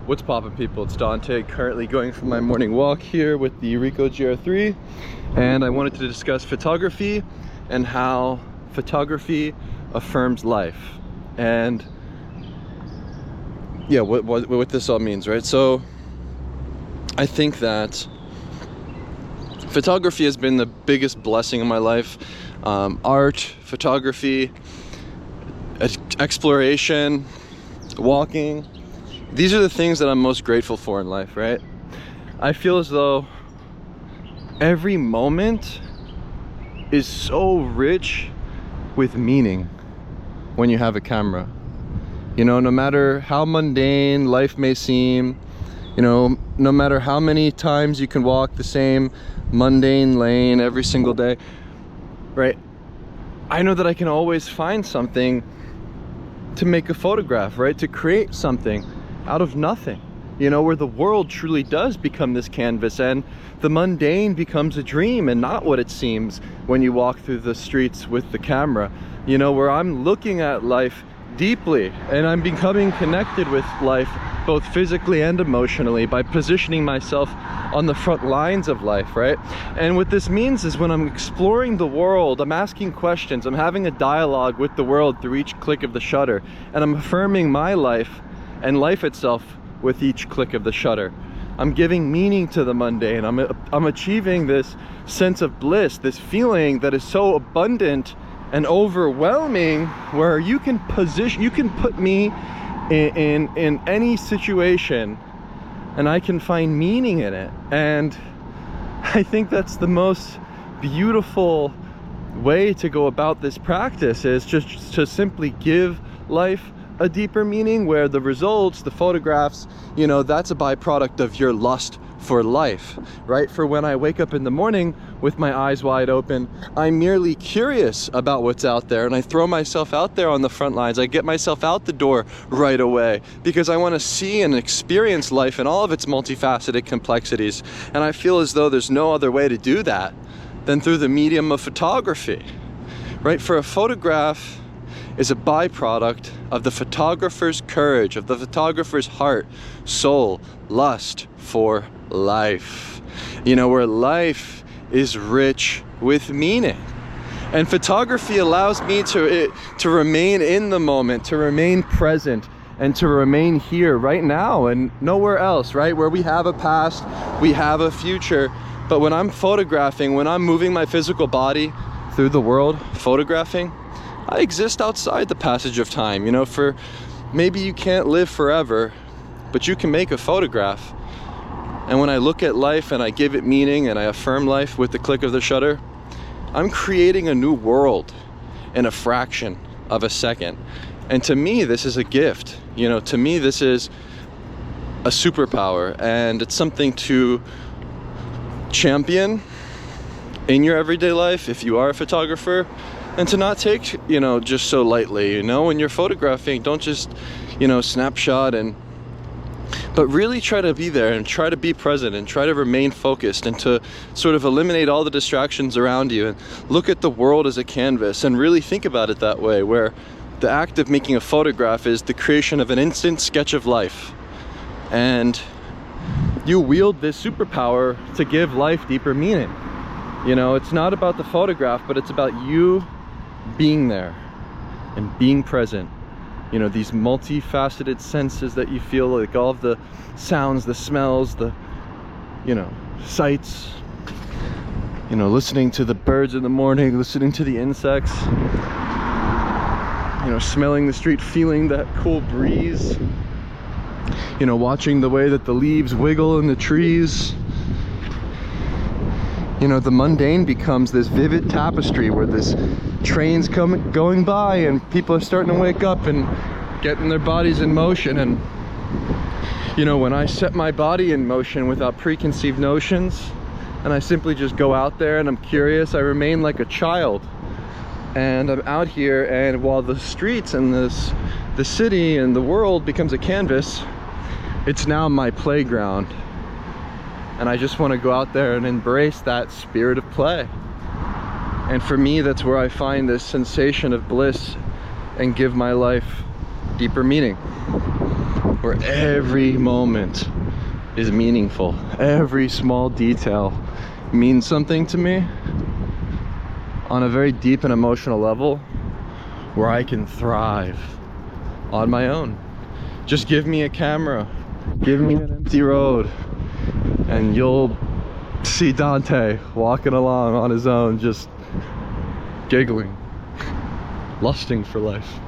What's poppin', people? It's Dante, currently going for my morning walk here with the Ricoh GR3, and I wanted to discuss photography and how photography affirms life, and yeah, what this all means, right? So I think that photography has been the biggest blessing in my life. Art, photography, exploration, walking. These are the things that I'm most grateful for in life, right? I feel as though every moment is so rich with meaning when you have a camera. You know, no matter how mundane life may seem, you know, no matter how many times you can walk the same mundane lane every single day, right? I know that I can always find something to make a photograph, right? To create something out of nothing, you know, where the world truly does become this canvas and the mundane becomes a dream and not what it seems when you walk through the streets with the camera, you know, where I'm looking at life deeply and I'm becoming connected with life both physically and emotionally by positioning myself on the front lines of life, right? And what this means is when I'm exploring the world, I'm asking questions, I'm having a dialogue with the world through each click of the shutter, and I'm affirming my life and life itself with each click of the shutter. I'm giving meaning to the mundane. I'm achieving this sense of bliss, this feeling that is so abundant and overwhelming, where you can put me in any situation and I can find meaning in it. And I think that's the most beautiful way to go about this practice, is just to simply give life a deeper meaning, where the results, the photographs, you know, that's a byproduct of your lust for life, right? For when I wake up in the morning with my eyes wide open, I'm merely curious about what's out there, and I throw myself out there on the front lines. I get myself out the door right away because I want to see and experience life in all of its multifaceted complexities, and I feel as though there's no other way to do that than through the medium of photography, right? For a photograph is a byproduct of the photographer's courage, of the photographer's heart, soul, lust for life. You know, where life is rich with meaning. And photography allows me to remain in the moment, to remain present, and to remain here right now and nowhere else, right? Where we have a past, we have a future, but when I'm photographing, when I'm moving my physical body through the world, photographing, I exist outside the passage of time. You know, for maybe you can't live forever, but you can make a photograph. And when I look at life and I give it meaning and I affirm life with the click of the shutter, I'm creating a new world in a fraction of a second. And to me, this is a gift. You know, to me, this is a superpower, and it's something to champion in your everyday life if you are a photographer. And to not take, you know, just so lightly, you know, when you're photographing, don't just, you know, snapshot but really try to be there and try to be present and try to remain focused and to sort of eliminate all the distractions around you and look at the world as a canvas and really think about it that way, where the act of making a photograph is the creation of an instant sketch of life. And you wield this superpower to give life deeper meaning. You know, it's not about the photograph, but it's about you being there and being present. You know, these multifaceted senses that you feel, like all of the sounds, the smells, the, you know, sights, you know, listening to the birds in the morning, listening to the insects, you know, smelling the street, feeling that cool breeze, you know, watching the way that the leaves wiggle in the trees. You know, the mundane becomes this vivid tapestry where this train's going by and people are starting to wake up and getting their bodies in motion. And you know, when I set my body in motion without preconceived notions and I simply just go out there and I'm curious, I remain like a child. And I'm out here, and while the streets and the city and the world becomes a canvas, it's now my playground. And I just want to go out there and embrace that spirit of play. And for me, that's where I find this sensation of bliss and give my life deeper meaning, where every moment is meaningful. Every small detail means something to me on a very deep and emotional level, where I can thrive on my own. Just give me a camera, give me an empty road, and you'll see Dante walking along on his own, just giggling, lusting for life.